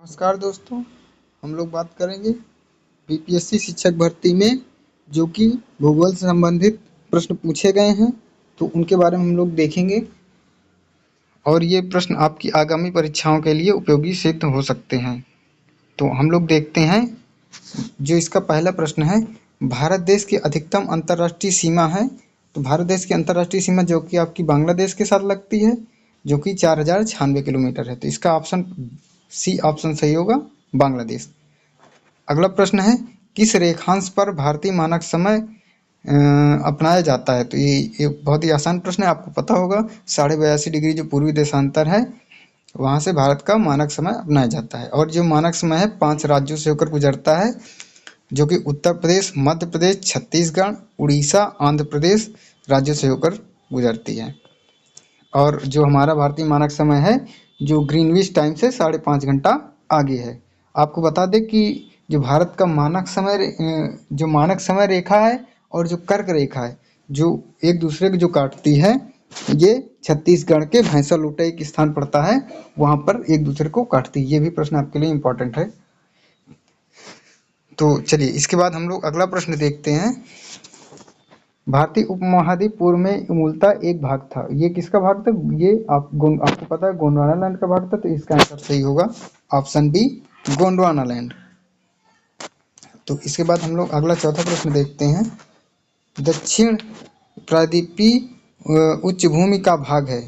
नमस्कार दोस्तों, हम लोग बात करेंगे बीपीएससी शिक्षक भर्ती में जो कि भूगोल से संबंधित प्रश्न पूछे गए हैं, तो उनके बारे में हम लोग देखेंगे और ये प्रश्न आपकी आगामी परीक्षाओं के लिए उपयोगी सिद्ध हो सकते हैं। तो हम लोग देखते हैं, जो इसका पहला प्रश्न है, भारत देश की अधिकतम अंतर्राष्ट्रीय सीमा है। तो भारत देश की अंतर्राष्ट्रीय सीमा जो कि आपकी बांग्लादेश के साथ लगती है, जो कि 4096 किलोमीटर है। तो इसका ऑप्शन सी ऑप्शन सही होगा, बांग्लादेश। अगला प्रश्न है, किस रेखांश पर भारतीय मानक समय अपनाया जाता है। तो ये बहुत ही आसान प्रश्न है, आपको पता होगा। 82.5 डिग्री जो पूर्वी देशांतर है, वहाँ से भारत का मानक समय अपनाया जाता है। और जो मानक समय है 5 राज्यों से होकर गुजरता है, जो कि उत्तर प्रदेश, मध्य प्रदेश, छत्तीसगढ़, उड़ीसा, आंध्र प्रदेश राज्यों से होकर गुजरती है। और जो हमारा भारतीय मानक समय है, जो ग्रीनविच टाइम से 5.5 घंटा आगे है। आपको बता दें कि जो भारत का जो मानक समय रेखा है और जो कर्क रेखा है, जो एक दूसरे को जो काटती है, ये छत्तीसगढ़ के भैंसा लोटा एक स्थान पड़ता है, वहाँ पर एक दूसरे को काटती है। ये भी प्रश्न आपके लिए इम्पोर्टेंट है। तो चलिए, इसके बाद हम लोग अगला प्रश्न देखते हैं। भारतीय उपमहाद्वीप पूर्व में मूलतः एक भाग था। ये किसका भाग था? ये आपको पता है, गोंडवाना लैंड का भाग था। तो इसका आंसर सही होगा ऑप्शन बी, गोंडवाना लैंड। तो इसके बाद हम लोग अगला चौथा प्रश्न देखते हैं। दक्षिण प्रायद्वीपीय उच्च भूमि का भाग है।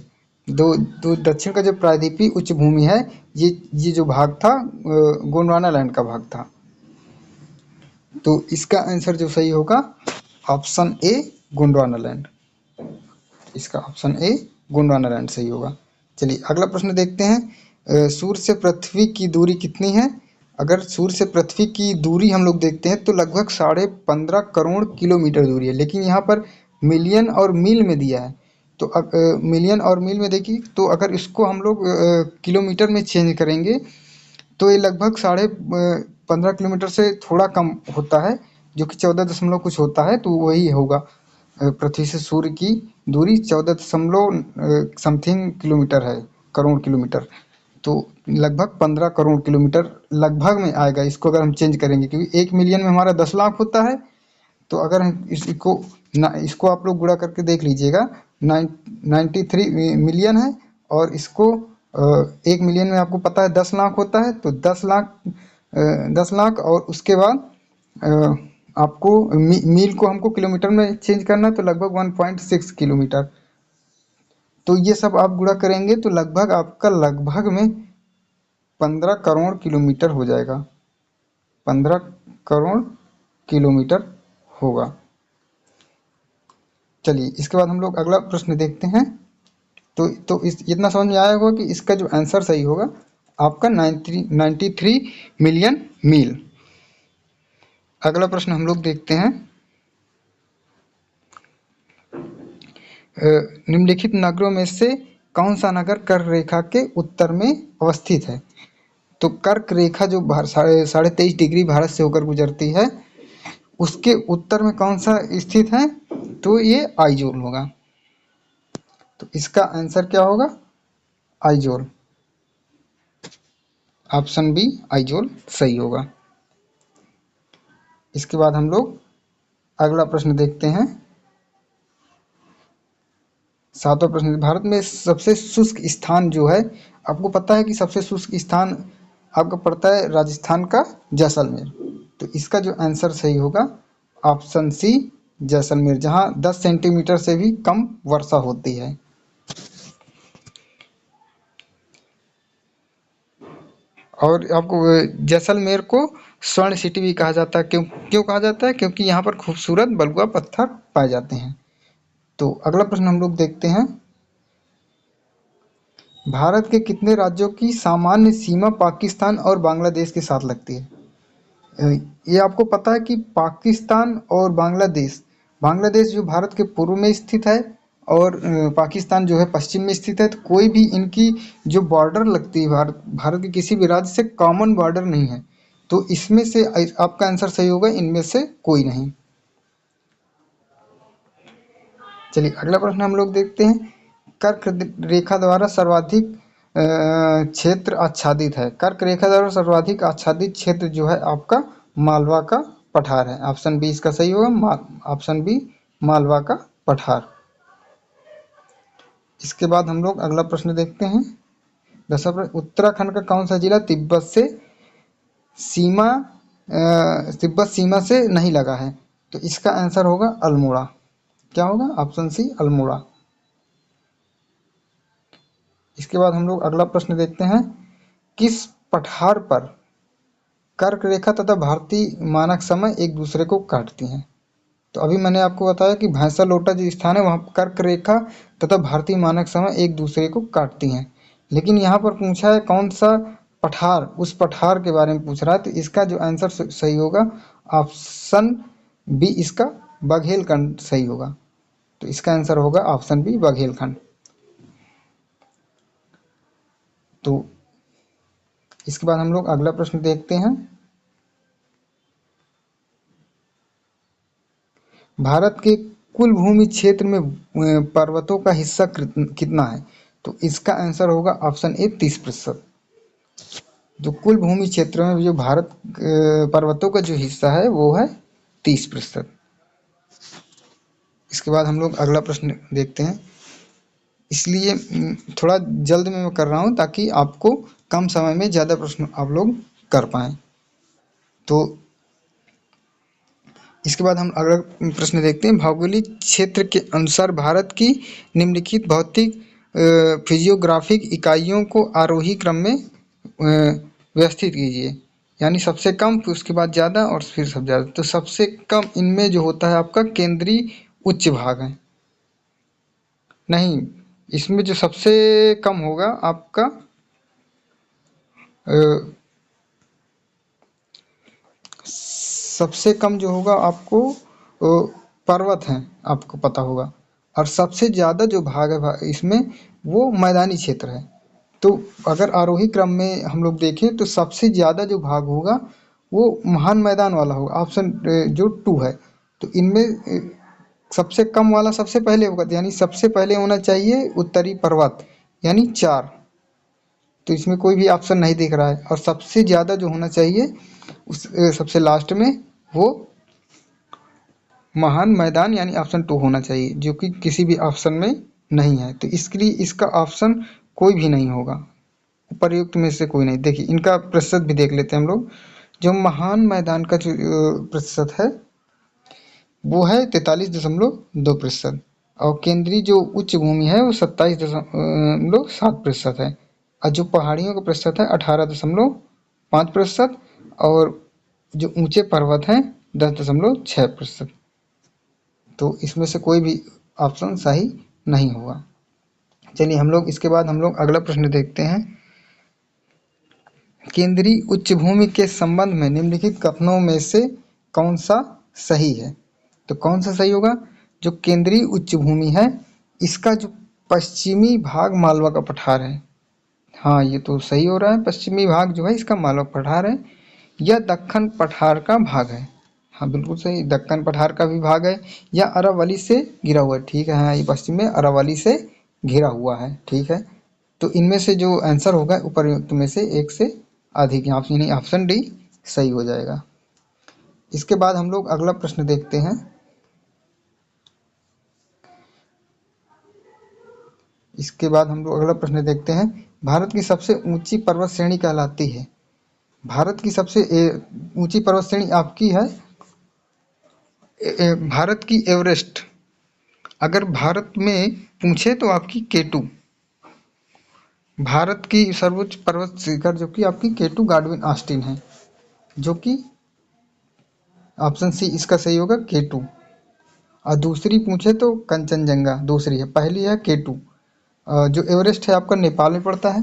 दो दक्षिण का जो प्रायद्वीपीय उच्च भूमि है, ये जो भाग था गोंडवाना लैंड का भाग था। तो इसका आंसर जो सही होगा ऑप्शन ए, गोंडवाना लैंड। इसका ऑप्शन ए, गोंडवाना लैंड सही होगा। चलिए अगला प्रश्न देखते हैं। सूर्य से पृथ्वी की दूरी कितनी है? अगर सूर्य से पृथ्वी की दूरी हम लोग देखते हैं तो लगभग 15.5 करोड़ किलोमीटर दूरी है, लेकिन यहाँ पर मिलियन और मील में दिया है। तो अब मिलियन और मील में देखिए, तो अगर इसको हम लोग किलोमीटर में चेंज करेंगे तो ये लगभग 15.5 किलोमीटर से थोड़ा कम होता है, जो कि 14 दशमलव कुछ होता है। तो वही होगा, पृथ्वी से सूर्य की दूरी 14 दशमलव समथिंग किलोमीटर है, करोड़ किलोमीटर। तो लगभग 15 करोड़ किलोमीटर लगभग में आएगा, इसको अगर हम चेंज करेंगे, क्योंकि 1 मिलियन में हमारा 10 लाख होता है। तो अगर हम इसको आप लोग गुणा करके देख लीजिएगा, 93 मिलियन है, और इसको 1 मिलियन में आपको पता है 10 लाख होता है। तो 10 लाख और उसके बाद आपको मील को हमको किलोमीटर में चेंज करना है, तो लगभग 1.6 किलोमीटर। तो ये सब आप गुणा करेंगे तो लगभग आपका लगभग में 15 करोड़ किलोमीटर हो जाएगा। 15 करोड़ किलोमीटर होगा। चलिए इसके बाद हम लोग अगला प्रश्न देखते हैं। तो इतना समझ में आया होगा कि इसका जो आंसर सही होगा आपका 93 मिलियन मील। अगला प्रश्न हम लोग देखते हैं। निम्नलिखित नगरों में से कौन सा नगर कर्क रेखा के उत्तर में अवस्थित है? तो कर्क रेखा जो 23.5 डिग्री भारत से होकर गुजरती है, उसके उत्तर में कौन सा स्थित है? तो ये आइजोल होगा। तो इसका आंसर क्या होगा? आइजोल। ऑप्शन बी, आइजोल सही होगा। इसके बाद हम लोग अगला प्रश्न देखते हैं। सातवां प्रश्न, भारत में सबसे शुष्क स्थान जो है, आपको पता है कि सबसे शुष्क स्थान आपका पड़ता है राजस्थान का जैसलमेर। तो इसका जो आंसर सही होगा ऑप्शन सी, जैसलमेर, जहां 10 सेंटीमीटर से भी कम वर्षा होती है। और आपको जैसलमेर को स्वर्ण सिटी भी कहा जाता है। क्यों कहा जाता है? क्योंकि यहाँ पर खूबसूरत बलुआ पत्थर पाए जाते हैं। तो अगला प्रश्न हम लोग देखते हैं। भारत के कितने राज्यों की सामान्य सीमा पाकिस्तान और बांग्लादेश के साथ लगती है? ये आपको पता है कि पाकिस्तान और बांग्लादेश, बांग्लादेश जो भारत के पूर्व में स्थित है और पाकिस्तान जो है पश्चिम में स्थित है। तो कोई भी इनकी जो बॉर्डर लगती है भारत के किसी भी राज्य से कॉमन बॉर्डर नहीं है। तो इसमें से आपका आंसर सही होगा, इनमें से कोई नहीं। चलिए अगला प्रश्न हम लोग देखते हैं। कर्क रेखा द्वारा सर्वाधिक क्षेत्र आच्छादित है। कर्क रेखा द्वारा सर्वाधिक आच्छादित क्षेत्र जो है आपका मालवा का पठार है। ऑप्शन बी इसका सही होगा, ऑप्शन बी मालवा का पठार। इसके बाद हम लोग अगला प्रश्न देखते हैं। 10वां प्रश्न, उत्तराखंड का कौन सा जिला तिब्बत सीमा से नहीं लगा है? तो इसका आंसर होगा अल्मोड़ा। क्या होगा? Option C Almora. इसके बाद हम लोग अगला प्रश्न देखते हैं। किस पठार पर कर्क रेखा तथा भारतीय मानक समय एक दूसरे को काटती हैं? तो अभी मैंने आपको बताया कि भैंसा लोटा जो स्थान है वहाँ कर्क रेखा तथा भारतीय मानक समय एक दूसरे को काटती हैं, लेकिन यहाँ पर पूछा है कौन सा पठार, उस पठार के बारे में पूछ रहा है। तो इसका जो आंसर सही होगा ऑप्शन बी, इसका बघेलखंड सही होगा। तो इसका आंसर होगा ऑप्शन बी बघेलखंड। तो इसके बाद हम लोग अगला प्रश्न देखते हैं। भारत के कुल भूमि क्षेत्र में पर्वतों का हिस्सा कितना है? तो इसका आंसर होगा ऑप्शन ए 30%। जो कुल भूमि क्षेत्र में जो भारत पर्वतों का जो हिस्सा है वो है 30%। इसके बाद हम लोग अगला प्रश्न देखते हैं। इसलिए थोड़ा जल्द में मैं कर रहा हूँ ताकि आपको कम समय में ज़्यादा प्रश्न आप लोग कर पाएँ। तो इसके बाद हम अगला प्रश्न देखते हैं। भौगोलिक क्षेत्र के अनुसार भारत की निम्नलिखित भौतिक फिजियोग्राफिक इकाइयों को आरोही क्रम में व्यवस्थित कीजिए, यानी सबसे कम फिर उसके बाद ज़्यादा और फिर सब ज़्यादा। तो सबसे कम इनमें जो होता है आपका केंद्रीय उच्च भाग है। नहीं, इसमें जो सबसे कम होगा आपका सबसे कम जो होगा आपको पर्वत हैं, आपको पता होगा। और सबसे ज़्यादा जो भाग है इसमें वो मैदानी क्षेत्र है। तो अगर आरोही क्रम में हम लोग देखें तो सबसे ज़्यादा जो भाग होगा वो महान मैदान वाला होगा, ऑप्शन जो 2 है। तो इनमें सबसे कम वाला सबसे पहले होगा, यानी सबसे पहले होना चाहिए उत्तरी पर्वत, यानी 4। तो इसमें कोई भी ऑप्शन नहीं दिख रहा है। और सबसे ज़्यादा जो होना चाहिए उस सबसे लास्ट में वो महान मैदान, यानी ऑप्शन 2 होना चाहिए, जो कि किसी भी ऑप्शन में नहीं है। तो इसके लिए इसका ऑप्शन कोई भी नहीं होगा, उपर्युक्त में से कोई नहीं। देखिए इनका प्रतिशत भी देख लेते हैं हम लोग। जो महान मैदान का जो प्रतिशत है वो है 43.2%। और केंद्रीय जो उच्च भूमि है वो 27.7% है। और जो पहाड़ियों का प्रतिशत है 18.5%। और जो ऊंचे पर्वत हैं 10.6%। तो इसमें से कोई भी ऑप्शन सही नहीं होगा। चलिए हम लोग इसके बाद हम लोग अगला प्रश्न देखते हैं। केंद्रीय उच्च भूमि के संबंध में निम्नलिखित कथनों में से कौन सा सही है? तो कौन सा सही होगा? जो केंद्रीय उच्च भूमि है इसका जो पश्चिमी भाग मालवा का पठार है। हाँ, ये तो सही हो रहा है। पश्चिमी भाग जो है इसका मालवा पठार है। यह दक्कन पठार का भाग है। हाँ बिल्कुल सही, दक्कन पठार का भी भाग है। या अरावली से घिरा हुआ है। ठीक है, हाँ ये पश्चिम में अरावली से घिरा हुआ है। ठीक है, तो इनमें से जो आंसर होगा उपर्युक्त में से एक से अधिक, यानी ऑप्शन डी सही हो जाएगा। इसके बाद हम लोग अगला प्रश्न देखते हैं। इसके बाद हम लोग अगला प्रश्न देखते हैं। भारत की सबसे ऊंची पर्वत श्रेणी कहलाती है? भारत की सबसे ऊंची पर्वत श्रेणी आपकी है भारत की एवरेस्ट। अगर भारत में पूछे तो आपकी केटू। भारत की सर्वोच्च पर्वत शिखर जो कि आपकी केटू गाडविन ऑस्टिन है, जो कि ऑप्शन सी इसका सही होगा केटू। और दूसरी पूछे तो कंचनजंगा दूसरी है, पहली है केटू। जो एवरेस्ट है आपका नेपाल में पड़ता है।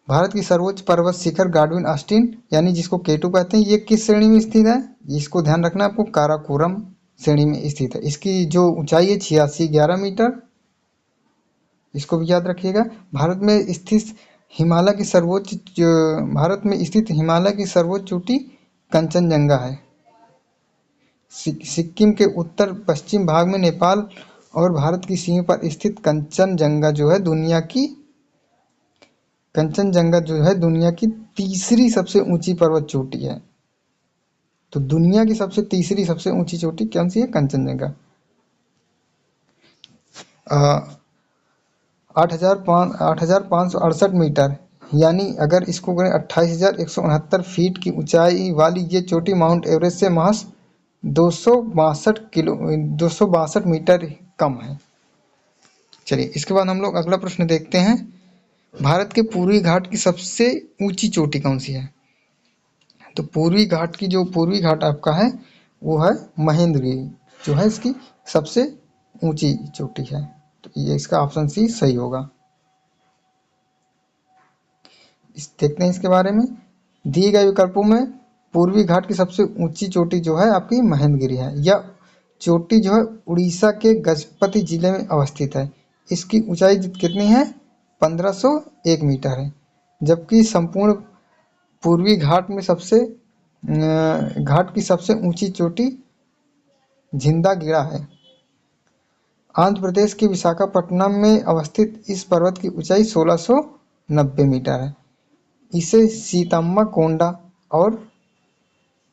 भारत की सर्वोच्च पर्वत शिखर गाडविन ऑस्टिन यानी जिसको केटू कहते हैं, ये किस श्रेणी में स्थित है? इसको ध्यान रखना आपको, काराकोरम श्रेणी में स्थित है। इसकी जो ऊंचाई है 8611 मीटर, इसको भी याद रखिएगा। भारत में स्थित हिमालय की सर्वोच्च चोटी कंचनजंगा है। सिक्किम के उत्तर पश्चिम भाग में नेपाल और भारत की सीमा पर स्थित कंचनजंगा जो है दुनिया की कंचनजंगा जो है दुनिया की तीसरी सबसे ऊंची पर्वत चोटी है। तो दुनिया की तीसरी सबसे ऊंची चोटी कौन सी है? कंचनजंगा। 8,568 मीटर, यानी अगर इसको करें 28,169 फीट की ऊंचाई वाली ये चोटी माउंट एवरेस्ट से महज 262 मीटर कम है। चलिए इसके बाद हम लोग अगला प्रश्न देखते हैं। भारत के पूर्वी घाट की सबसे ऊंची चोटी कौन सी है? तो पूर्वी घाट आपका है वो है महेंद्रगिरी, जो है इसकी सबसे ऊंची चोटी है। तो ये इसका ऑप्शन सी सही होगा। देखते हैं इसके बारे में। दिए गए विकल्पों में पूर्वी घाट की सबसे ऊंची चोटी जो है आपकी महेंद्रगिरी है। यह चोटी जो है उड़ीसा के गजपति जिले में अवस्थित है। इसकी ऊंचाई कितनी है? 1501 मीटर है। जबकि संपूर्ण पूर्वी घाट में घाट की सबसे ऊंची चोटी झिंदागिरा है। आंध्र प्रदेश के विशाखापट्टनम में अवस्थित इस पर्वत की ऊंचाई 1690 मीटर है। इसे सीताम्मा कोंडा और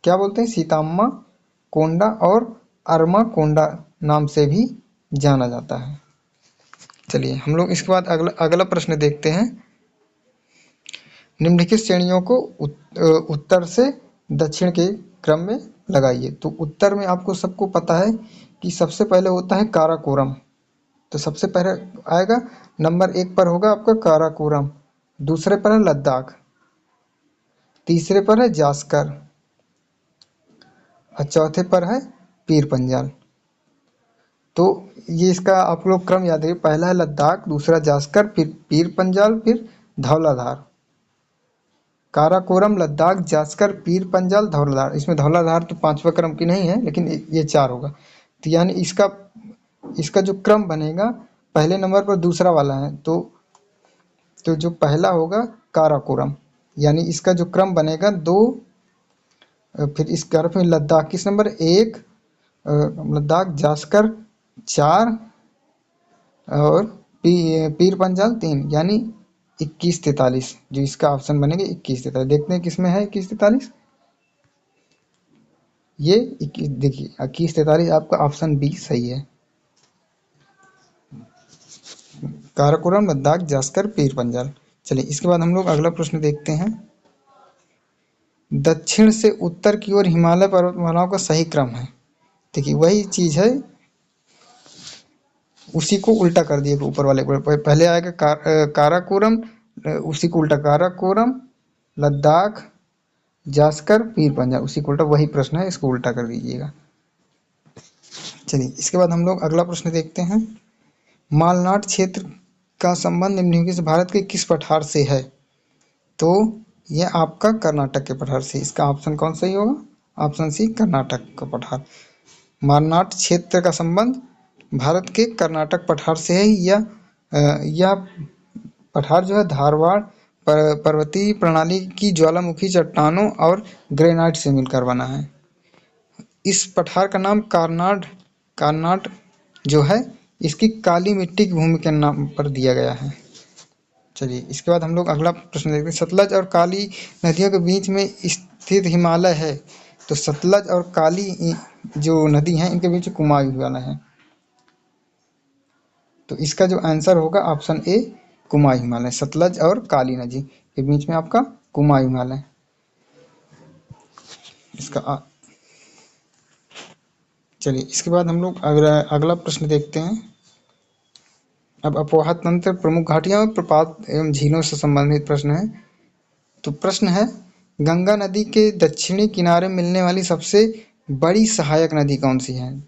क्या बोलते हैं? सीताम्मा कोंडा और अरमा कोंडा नाम से भी जाना जाता है। चलिए हम लोग इसके बाद अगला प्रश्न देखते हैं। निम्नलिखित श्रेणियों को उत्तर से दक्षिण के क्रम में लगाइए। तो उत्तर में आपको सबको पता है कि सबसे पहले होता है काराकोरम। तो सबसे पहले आएगा नंबर 1 पर होगा आपका काराकोरम, दूसरे पर है लद्दाख, तीसरे पर है जास्कर और चौथे पर है पीर पंजाल। तो ये इसका आप लोग क्रम याद रखिए, पहला है लद्दाख, दूसरा जास्कर, फिर पीर पंजाल, फिर धौलाधार। काराकोरम, लद्दाख, जास्कर, पीर पंजाल, धौलाधार। इसमें धौलाधार तो 5वां क्रम की नहीं है, लेकिन ये 4 होगा। तो यानी इसका जो क्रम बनेगा पहले नंबर पर दूसरा वाला है। तो जो पहला होगा काराकोरम, यानी इसका जो क्रम बनेगा 2। फिर इस क्रम में लद्दाख किस नंबर 1, लद्दाख, जास्कर 4 और पीर पंजाल 3, यानी 2143। जो इसका ऑप्शन बनेगा 2143। देखते हैं किसमें है 2143। ये देखिए 2143 आपका ऑप्शन बी सही है। काराकोरम, लद्दाख, जास्कर, पीर पंजाल। चलिए इसके बाद हम लोग अगला प्रश्न देखते हैं। दक्षिण से उत्तर की ओर हिमालय पर्वतमालाओं का सही क्रम है। देखिए वही चीज है, उसी को उल्टा कर दिए ऊपर वाले पर। पहले आएगा काराकोरम, उसी को उल्टा काराकोरम, लद्दाख, जास्कर, पीर पंजाल, उसी को उल्टा। वही प्रश्न है, इसको उल्टा कर दीजिएगा। चलिए इसके बाद हम लोग अगला प्रश्न देखते हैं। मालनाड क्षेत्र का संबंध निम्नलिखित से भारत के किस पठार से है? तो यह आपका कर्नाटक के पठार से। इसका ऑप्शन कौन सही होगा? ऑप्शन सी कर्नाटक का पठार। मालनाड क्षेत्र का संबंध भारत के कर्नाटक पठार से है। यह पठार जो है धारवाड़ पर्वतीय प्रणाली की ज्वालामुखी चट्टानों और ग्रेनाइट से मिलकर बना है। इस पठार का नाम कार्नाट जो है इसकी काली मिट्टी की भूमि के नाम पर दिया गया है। चलिए इसके बाद हम लोग अगला प्रश्न देखते हैं। सतलज और काली नदियों के बीच में स्थित हिमालय है। तो सतलज और काली जो नदी है इनके बीच कुमायूं हिमालय है। तो इसका जो आंसर होगा ऑप्शन ए कुमायूं हिमालय। सतलज और काली नदी के बीच में आपका कुमायूं हिमालय इसका। चलिए इसके बाद हम लोग अगला प्रश्न देखते हैं। अब अपोहा तंत्र, प्रमुख घाटियां और प्रपात एवं झीलों से संबंधित प्रश्न है। तो प्रश्न है गंगा नदी के दक्षिणी किनारे मिलने वाली सबसे बड़ी सहायक नदी कौन सी है?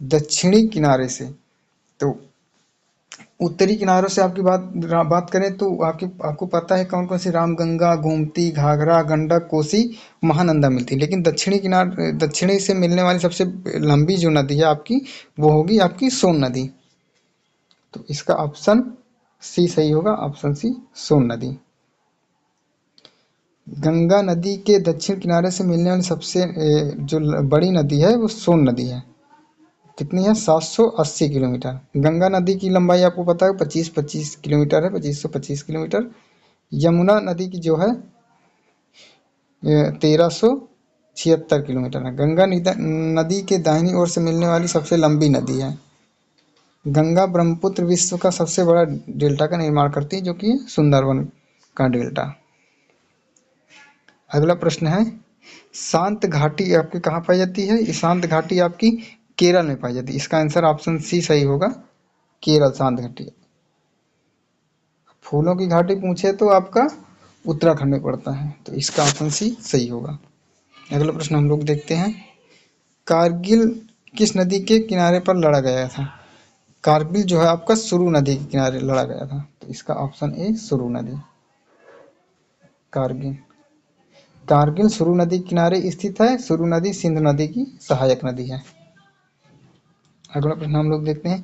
दक्षिणी किनारे से। तो उत्तरी किनारों से आपकी बात करें तो आपको पता है कौन कौन सी? रामगंगा, गोमती, घाघरा, गंडक, कोसी, महानंदा मिलती है। लेकिन दक्षिणी से मिलने वाली सबसे लंबी जो नदी है आपकी वो होगी आपकी सोन नदी। तो इसका ऑप्शन सी सही होगा। ऑप्शन सी सोन नदी। गंगा नदी के दक्षिण किनारे से मिलने वाली सबसे जो बड़ी नदी है वो सोन नदी है। कितनी है? 780 किलोमीटर। गंगा नदी की लंबाई आपको पता है 25 किलोमीटर है, 2525 किलोमीटर। यमुना नदी की जो है 1376 किलोमीटर है। गंगा नदी के दाहिनी ओर से मिलने वाली सबसे लंबी नदी है। गंगा ब्रह्मपुत्र विश्व का सबसे बड़ा डेल्टा का निर्माण करती है, जो कि सुंदरवन का डेल्टा। अगला प्रश्न है, शांत घाटी आपकी कहाँ पाई जाती है? ये शांत घाटी आपकी केरल में पाई जाती है। इसका आंसर ऑप्शन सी सही होगा, केरल शांत घाटी। फूलों की घाटी पूछे तो आपका उत्तराखंड में पड़ता है, तो इसका ऑप्शन सी सही होगा। अगला प्रश्न हम लोग देखते हैं, कारगिल किस नदी के किनारे पर लड़ा गया था? कारगिल जो है आपका सुरु नदी के किनारे लड़ा गया था, तो इसका ऑप्शन ए सुरु नदी। कारगिल कारगिल सुरु नदी के किनारे स्थित है। सुरु नदी सिंधु नदी की सहायक नदी है। अगला प्रश्न हम लोग देखते हैं,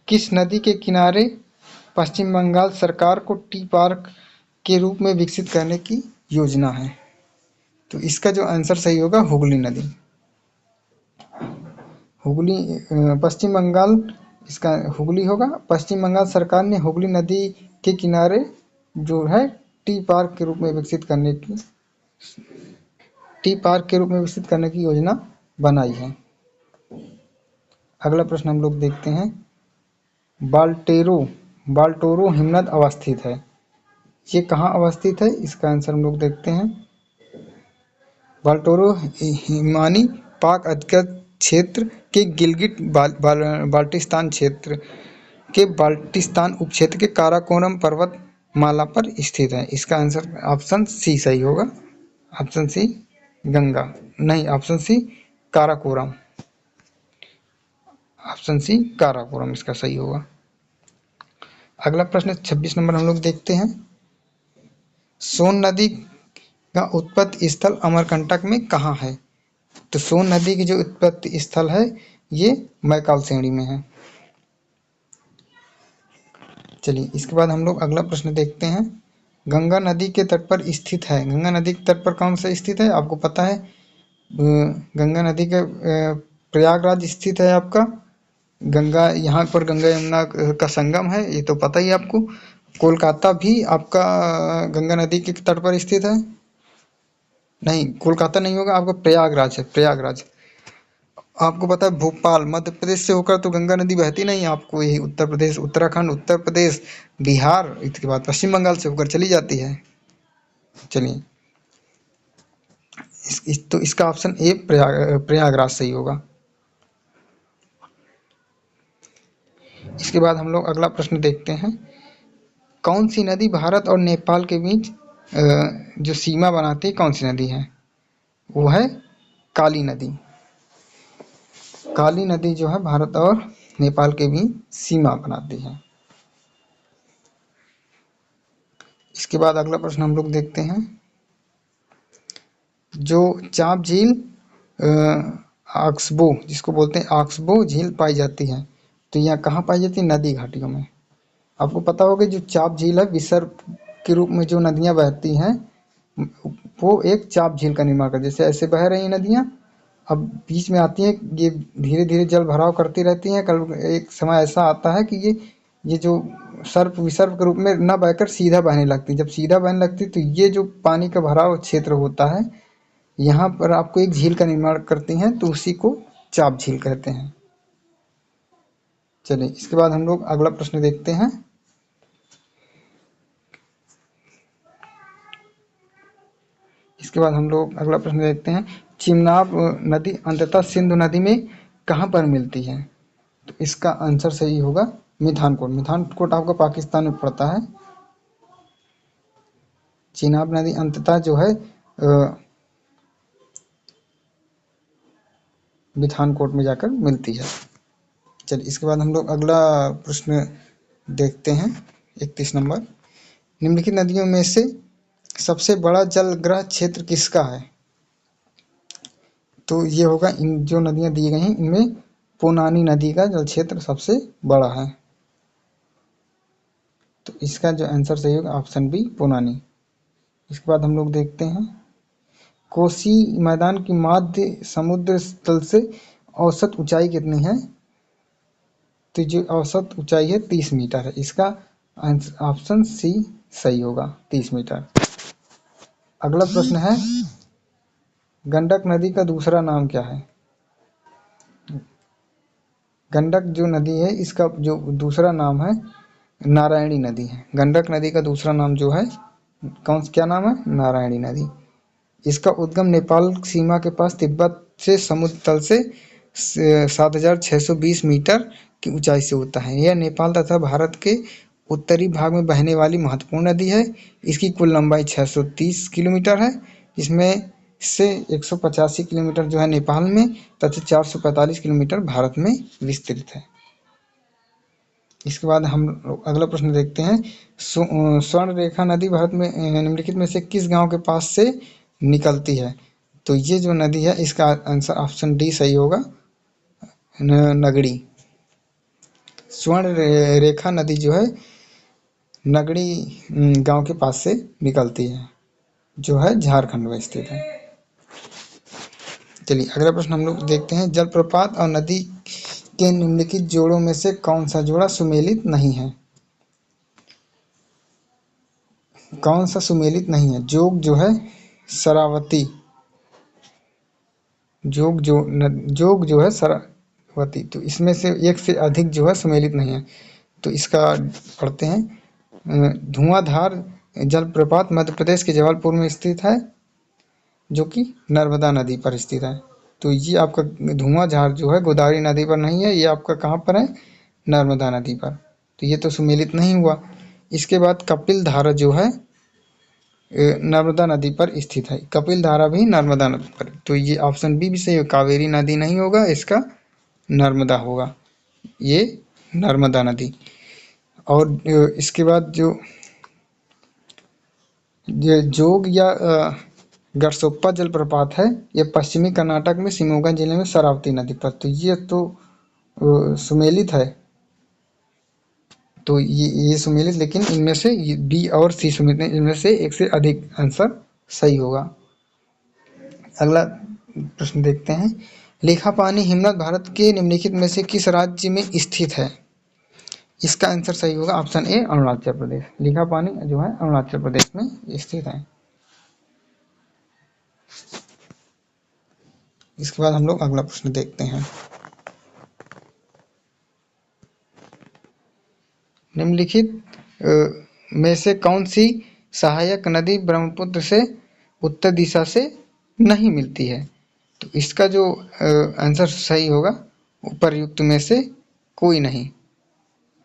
किस नदी के किनारे पश्चिम बंगाल सरकार को टी पार्क के रूप में विकसित करने की योजना है? तो इसका जो आंसर सही होगा, हुगली नदी। हुगली पश्चिम बंगाल, इसका हुगली होगा। पश्चिम बंगाल सरकार ने हुगली नदी के किनारे जो है टी पार्क के रूप में विकसित करने की योजना बनाई है। अगला प्रश्न हम लोग देखते हैं, बाल्टोरो हिमनद अवस्थित है। ये कहाँ अवस्थित है? इसका आंसर हम लोग देखते हैं, बाल्टोरो हिमानी पाक अधिकृत क्षेत्र के गिलगिट बाल्टिस्तान क्षेत्र के बाल्टिस्तान उपक्षेत्र के काराकोरम पर्वत माला पर स्थित है। इसका आंसर ऑप्शन सी सही होगा। ऑप्शन सी गंगा नहीं, option C Karakoram. Option C Karakoram इसका सही होगा। अगला प्रश्न 26 नंबर हम लोग देखते हैं, सोन नदी का उत्पत्ति स्थल अमरकंटक में कहाँ है? तो सोन नदी की जो उत्पत्ति स्थल है ये मैकाल श्रेणी में है। चलिए इसके बाद हम लोग अगला प्रश्न देखते हैं, गंगा नदी के तट पर स्थित है। गंगा नदी के तट पर कौन सा स्थित है? आपको पता है, गंगा नदी के प्रयागराज स्थित है आपका। गंगा यहाँ पर गंगा यमुना का संगम है, ये तो पता ही आपको। कोलकाता भी आपका गंगा नदी के तट पर स्थित है। नहीं, कोलकाता नहीं होगा, आपका प्रयागराज है। प्रयागराज आपको पता है, भोपाल मध्य प्रदेश से होकर तो गंगा नदी बहती नहीं, आपको यही उत्तर प्रदेश, उत्तराखंड, उत्तर प्रदेश, बिहार, इसके बाद पश्चिम बंगाल से होकर चली जाती है। चलिए तो इसका ऑप्शन ए प्रयागराज सही होगा। इसके बाद हम लोग अगला प्रश्न देखते हैं, कौन सी नदी भारत और नेपाल के बीच जो सीमा बनाती है, कौन सी नदी है? वो है काली नदी। काली नदी जो है भारत और नेपाल के बीच सीमा बनाती है। इसके बाद अगला प्रश्न हम लोग देखते हैं, जो चाप झील ऑक्सबो जिसको बोलते हैं ऑक्सबो झील पाई जाती है, तो यह कहाँ पाई जाती है? नदी घाटियों में। आपको पता होगा जो चाप झील है, विसर्ग के रूप में जो नदियाँ बहती हैं वो एक चाप झील का निर्माण कर, जैसे ऐसे बह रही नदियाँ अब बीच में आती हैं, ये धीरे धीरे जल भराव करती रहती हैं। कल एक समय ऐसा आता है कि ये जो सर्प विसर्ग के रूप में न बहकर सीधा बहने लगती। जब सीधा बहने लगती तो ये जो पानी का भराव क्षेत्र होता है, यहाँ पर आपको एक झील का निर्माण करती हैं, तो उसी को चाप झील कहते हैं। चलिए इसके बाद हम लोग अगला प्रश्न देखते हैं, चिमनाब नदी अंततः सिंधु नदी में कहाँ पर मिलती है? तो इसका आंसर सही होगा मिठानकोट। मिठानकोट आपका पाकिस्तान में पड़ता है। चिनाब नदी अंततः जो है मिठानकोट में जाकर मिलती है। चलिए इसके बाद हम लोग अगला प्रश्न देखते हैं, 31 नंबर, निम्नलिखित नदियों में से सबसे बड़ा जलग्रह क्षेत्र किसका है? तो ये होगा, इन जो नदियाँ दी गई हैं इनमें पोनानी नदी का जल क्षेत्र सबसे बड़ा है, तो इसका जो आंसर सही होगा ऑप्शन बी पोनानी। इसके बाद हम लोग देखते हैं, कोसी मैदान की माध्य समुद्र तल से औसत ऊंचाई कितनी है? तो जो औसत ऊंचाई है 30 मीटर है। इसका ऑप्शन सी सही होगा 30 मीटर। अगला प्रश्न है, गंडक नदी का दूसरा नाम क्या है? गंडक जो नदी है इसका जो दूसरा नाम है नारायणी नदी है। गंडक नदी का दूसरा नाम जो है क्या नाम है? नारायणी नदी। इसका उद्गम नेपाल सीमा के पास तिब्बत से समुद्र तल से 7,620 मीटर की ऊंचाई से होता है। यह नेपाल तथा भारत के उत्तरी भाग में बहने वाली महत्वपूर्ण नदी है। इसकी कुल लंबाई 630 किलोमीटर है, जिसमें से 185 किलोमीटर जो है नेपाल में तथा 445 किलोमीटर भारत में विस्तृत है। इसके बाद हम अगला प्रश्न देखते हैं, स्वर्ण रेखा नदी भारत में निम्नलिखित में से किस गांव के पास से निकलती है? तो ये जो नदी है इसका आंसर ऑप्शन डी सही होगा, नगड़ी। स्वर्ण रेखा नदी जो है नगड़ी गांव के पास से निकलती है, जो है झारखंड में स्थित है। चलिए अगला प्रश्न हम लोग देखते हैं, जलप्रपात और नदी के निम्नलिखित जोड़ों में से कौन सा जोड़ा सुमेलित नहीं है? कौन सा सुमेलित नहीं है? जोग जो है शरावती, जोग जो है शरावती, तो इसमें से एक से अधिक जो है सुमेलित नहीं है। तो इसका पढ़ते हैं, धुआंधार जलप्रपात मध्य प्रदेश के जबलपुर में स्थित है, जो कि नर्मदा नदी पर स्थित है। तो ये आपका धुआंधार जो है गोदावरी नदी पर नहीं है, ये आपका कहाँ पर है? नर्मदा नदी पर। तो ये तो सुमेलित नहीं हुआ। इसके बाद कपिल धारा जो है नर्मदा नदी पर स्थित है। कपिल धारा भी नर्मदा नदी पर, तो ये ऑप्शन बी भी सही है, कावेरी नदी नहीं होगा, इसका नर्मदा होगा, ये नर्मदा नदी। और इसके बाद जो ये जोग या गरसोप्पा जलप्रपात है, ये पश्चिमी कर्नाटक में शिमोगा जिले में शरावती नदी पर। तो ये तो सुमेलित है, तो ये सुमेलित, लेकिन इनमें से बी और सी सुमेलित नहीं, इनमें से एक से अधिक आंसर सही होगा। अगला प्रश्न देखते हैं, लिखापानी हिमनद भारत के निम्नलिखित में से किस राज्य में स्थित है? इसका आंसर सही होगा ऑप्शन ए, अरुणाचल प्रदेश। लिखापानी जो है अरुणाचल प्रदेश में स्थित है। इसके बाद हम लोग अगला प्रश्न देखते हैं, निम्नलिखित में से कौन सी सहायक नदी ब्रह्मपुत्र से उत्तर दिशा से नहीं मिलती है? तो इसका जो आंसर सही होगा उपर्युक्त में से कोई नहीं।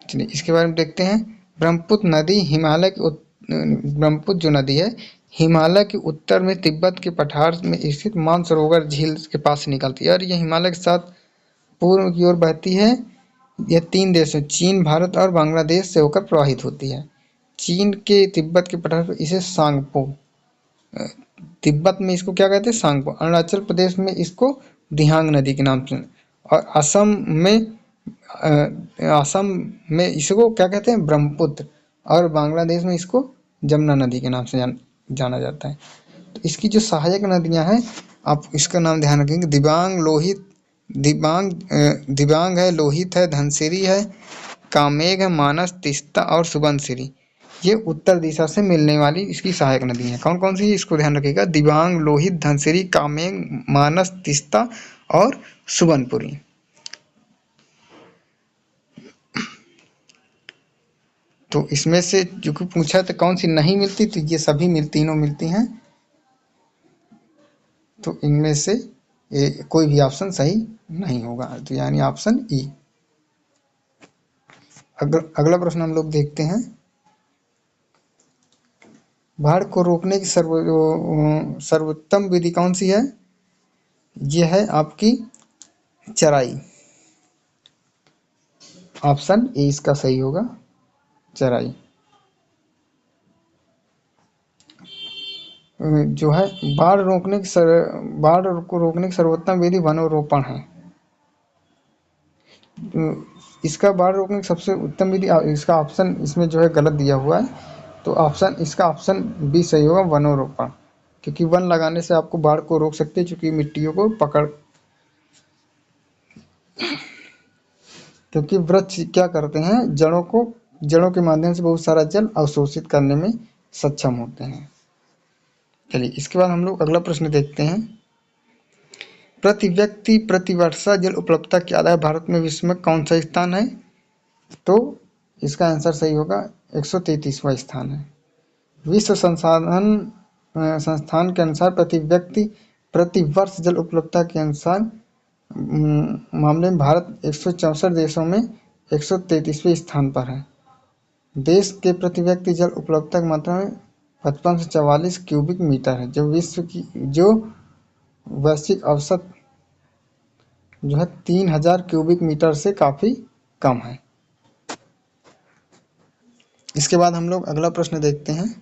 चलिए इसके बारे में देखते हैं, ब्रह्मपुत्र नदी हिमालय के ब्रह्मपुत्र जो नदी है हिमालय के उत्तर में तिब्बत के पठार में स्थित मानसरोवर झील के पास से निकलती है, और यह हिमालय के साथ पूर्व की ओर बहती है। यह 3 देशों चीन, भारत और बांग्लादेश से होकर प्रवाहित होती है। चीन के तिब्बत के पठार पर इसे सांगपो, तिब्बत में इसको क्या कहते हैं? सांगपो। अरुणाचल प्रदेश में इसको दिहांग नदी के नाम से, और असम में इसको क्या कहते हैं? ब्रह्मपुत्र। और बांग्लादेश में इसको जमुना नदी के नाम से जाना जाता है। तो इसकी जो सहायक नदियां हैं, आप इसका नाम ध्यान रखेंगे, दिबांग, लोहित, दिबांग है, लोहित है, धनसिरी है, कामेघ है, मानस, तीस्ता और सुबनसिरी। ये उत्तर दिशा से मिलने वाली इसकी सहायक नदी है। कौन कौन सी है इसको ध्यान रखिएगा, दिबांग, लोहित, धनसिरी, कामेघ, मानस, तीस्ता और सुबनपुरी। तो इसमें से जो कि पूछा तो कौन सी नहीं मिलती, तो ये सभी तीनों मिलती हैं। तो इनमें से कोई भी ऑप्शन सही नहीं होगा, तो यानी ऑप्शन ई। अगला प्रश्न हम लोग देखते हैं, बाढ़ को रोकने की सर्वोत्तम विधि कौन सी है? यह है आपकी चराई। ऑप्शन ए इसका सही होगा, चराई। जो है बाढ़ को रोकने की सर्वोत्तम विधि वनोरोपण है। इसका बाढ़ रोकने की सबसे उत्तम विधि, इसका ऑप्शन इसमें जो है गलत दिया हुआ है, तो इसका ऑप्शन बी सही होगा, वनोरोपण। क्योंकि वन लगाने से आपको बाढ़ को रोक सकते हैं, क्योंकि मिट्टियों को क्योंकि वृक्ष क्या करते हैं? जड़ों को जड़ों के माध्यम से बहुत सारा जल अवशोषित करने में सक्षम होते हैं। चलिए इसके बाद हम लोग अगला प्रश्न देखते हैं। प्रति व्यक्ति प्रति वर्षा जल उपलब्धता के आधार भारत में विश्व में कौन सा स्थान है? तो इसका आंसर सही होगा 133वां स्थान है। विश्व संस्थान के अनुसार प्रति व्यक्ति प्रति वर्ष जल उपलब्धता के अनुसार मामले में भारत 164 देशों में 133वें स्थान पर है। देश के प्रति व्यक्ति जल उपलब्धता की मात्रा में 55 से 44 क्यूबिक मीटर है, जो वैश्विक औसत जो है 3000 क्यूबिक मीटर से काफ़ी कम है। इसके बाद हम लोग अगला प्रश्न देखते हैं।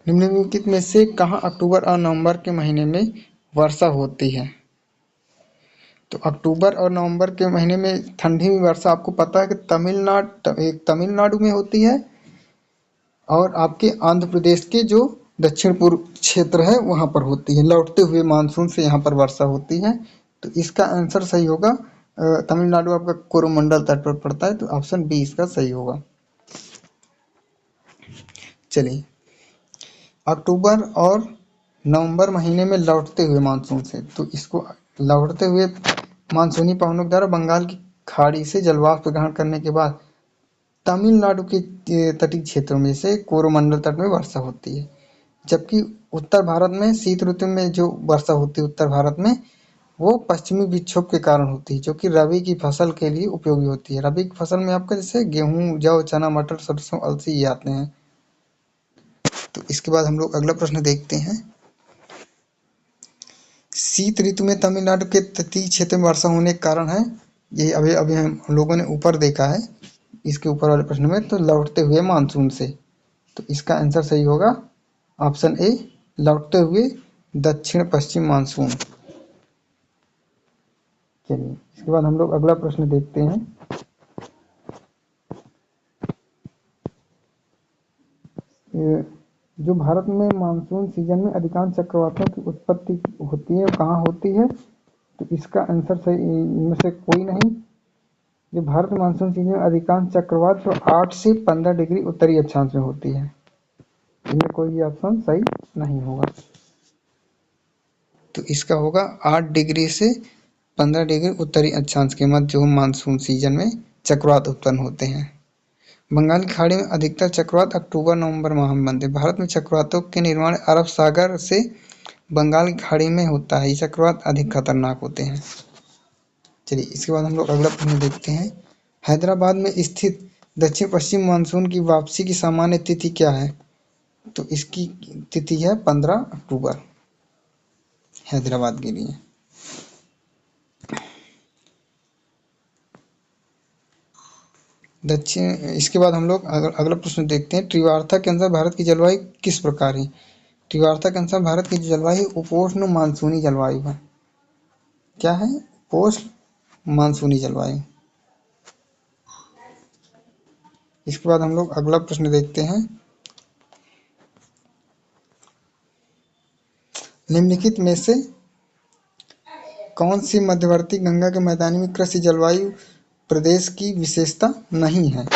निम्नलिखित में से कहाँ अक्टूबर और नवंबर के महीने में वर्षा होती है? तो अक्टूबर और नवंबर के महीने में ठंडी में वर्षा आपको पता है कि तमिलनाडु में होती है और आपके आंध्र प्रदेश के जो दक्षिण पूर्व क्षेत्र है वहाँ पर होती है। लौटते हुए मानसून से यहाँ पर वर्षा होती है। तो इसका आंसर सही होगा तमिलनाडु आपका कोरोमंडल तट पर पड़ता है, तो ऑप्शन बी इसका सही होगा। चलिए अक्टूबर और नवंबर महीने में लौटते हुए मानसून से, तो इसको लौटते हुए मानसूनी पवनों द्वारा बंगाल की खाड़ी से जलवाष्प ग्रहण करने के बाद तमिलनाडु के तटीय क्षेत्रों में से कोरोमंडल तट में वर्षा होती है। जबकि उत्तर भारत में शीत ऋतु में जो वर्षा होती है उत्तर भारत में, वो पश्चिमी विक्षोभ के कारण होती है, जो कि रबी की फसल के लिए उपयोगी होती है। रबी की फसल में आपका जैसे गेहूं, जौ, चना, मटर, सरसों, अलसी ये आते हैं। तो इसके बाद हम लोग अगला प्रश्न देखते हैं। शीत ऋतु में तमिलनाडु के तटीय क्षेत्र में वर्षा होने के कारण है, ये अभी अभी हम लोगों ने ऊपर देखा है इसके ऊपर वाले प्रश्न में, तो लौटते हुए मानसून से। तो इसका आंसर सही होगा ऑप्शन ए, लौटते हुए दक्षिण पश्चिम मानसून। चलिए इसके बाद हम लोग अगला प्रश्न देखते हैं। जो भारत में मानसून सीजन में अधिकांश चक्रवातों की उत्पत्ति होती है कहाँ होती है? तो इसका आंसर सही इनमें से कोई नहीं। जो भारत में मानसून सीजन में अधिकांश चक्रवात जो 8 से 15 डिग्री उत्तरी अक्षांश में होती है, इनमें कोई भी ऑप्शन सही नहीं होगा। तो इसका होगा 8 डिग्री से 15 डिग्री उत्तरी अक्षांश के मध्य जो मानसून सीजन में चक्रवात उत्पन्न होते हैं। बंगाल की खाड़ी में अधिकतर चक्रवात अक्टूबर नवंबर माह में बनते हैं। भारत में चक्रवातों के निर्माण अरब सागर से बंगाल की खाड़ी में होता है। ये चक्रवात अधिक खतरनाक होते हैं। चलिए इसके बाद हम लोग अगला प्रश्न देखते हैं। हैदराबाद में स्थित दक्षिण पश्चिम मानसून की वापसी की सामान्य तिथि क्या है? तो इसकी तिथि है 15 अक्टूबर हैदराबाद के लिए। इसके बाद हम लोग अगला प्रश्न देखते हैं। त्रिवार्ता के अनुसार भारत की जलवायु किस प्रकार है? त्रिवार्ता के अनुसार भारत की जलवायु उपोष्ण मानसूनी जलवायु है। क्या है? उपोष्ण मानसूनी जलवायु। इसके बाद हम लोग अगला प्रश्न देखते हैं। निम्नलिखित में से कौन सी मध्यवर्ती गंगा के मैदानी में कृषि जलवायु प्रदेश की विशेषता नहीं है?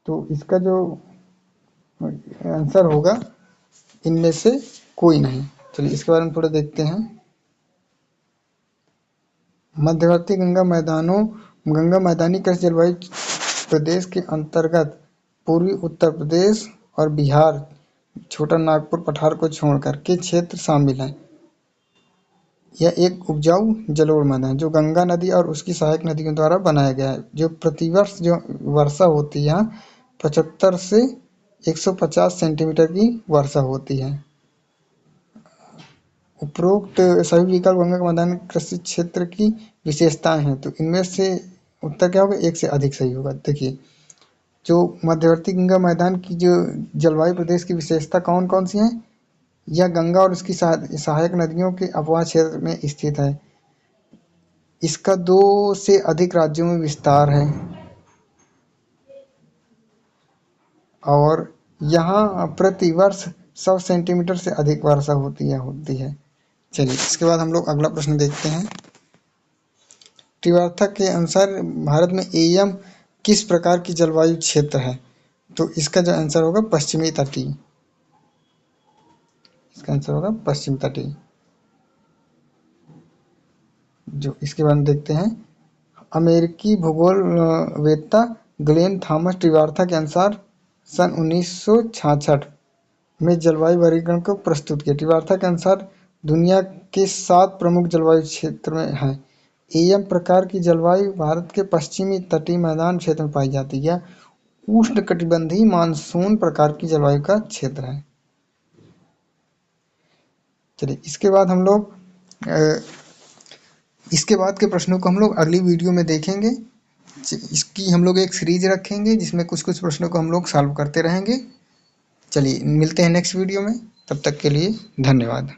तो इसका जो आंसर होगा इनमें से कोई नहीं। चलिए इसके बारे में थोड़ा देखते हैं। मध्यवर्ती गंगा मैदानी कृषि जलवायु प्रदेश के अंतर्गत पूर्वी उत्तर प्रदेश और बिहार, छोटा नागपुर पठार को छोड़कर के क्षेत्र शामिल हैं। यह एक उपजाऊ जलोढ़ मैदान जो गंगा नदी और उसकी सहायक नदियों द्वारा बनाया गया है। जो प्रतिवर्ष जो वर्षा होती है यहाँ 75 से 150 सेंटीमीटर की वर्षा होती है। उपरोक्त सभी विकल्प गंगा के मैदानी कृषि क्षेत्र की विशेषताएं हैं, तो इनमें से उत्तर क्या होगा? एक से अधिक सही होगा। देखिए जो मध्यवर्ती गंगा मैदान की जो जलवायु प्रदेश की विशेषता कौन कौन सी हैं? यह गंगा और उसकी सहायक नदियों के अपवाह क्षेत्र में स्थित है। इसका 2 से अधिक राज्यों में विस्तार है और यहाँ प्रतिवर्ष 100 सेंटीमीटर से अधिक वर्षा होती है। चलिए इसके बाद हम लोग अगला प्रश्न देखते हैं। त्रिवार्ता के अनुसार भारत में एम किस प्रकार की जलवायु क्षेत्र है? तो इसका जो आंसर होगा पश्चिमी तटीय। इसका आंसर होगा पश्चिम तटीय। जो इसके बाद देखते हैं, अमेरिकी भूगोल वेत्ता ग्लेन थॉमस त्रिवार्ता के अनुसार सन 1966 में जलवायु वर्गीकरण को प्रस्तुत किया। त्रिवार्ता के अनुसार दुनिया के 7 प्रमुख जलवायु क्षेत्र में हैं। एम प्रकार की जलवायु भारत के पश्चिमी तटीय मैदान क्षेत्र में पाई जाती है। उष्णकटिबंधीय मानसून प्रकार की जलवायु का क्षेत्र है। चलिए इसके बाद हम लोग इसके बाद के प्रश्नों को हम लोग अगली वीडियो में देखेंगे। इसकी हम लोग एक सीरीज रखेंगे जिसमें कुछ कुछ प्रश्नों को हम लोग सॉल्व करते रहेंगे। चलिए मिलते हैं नेक्स्ट वीडियो में, तब तक के लिए धन्यवाद।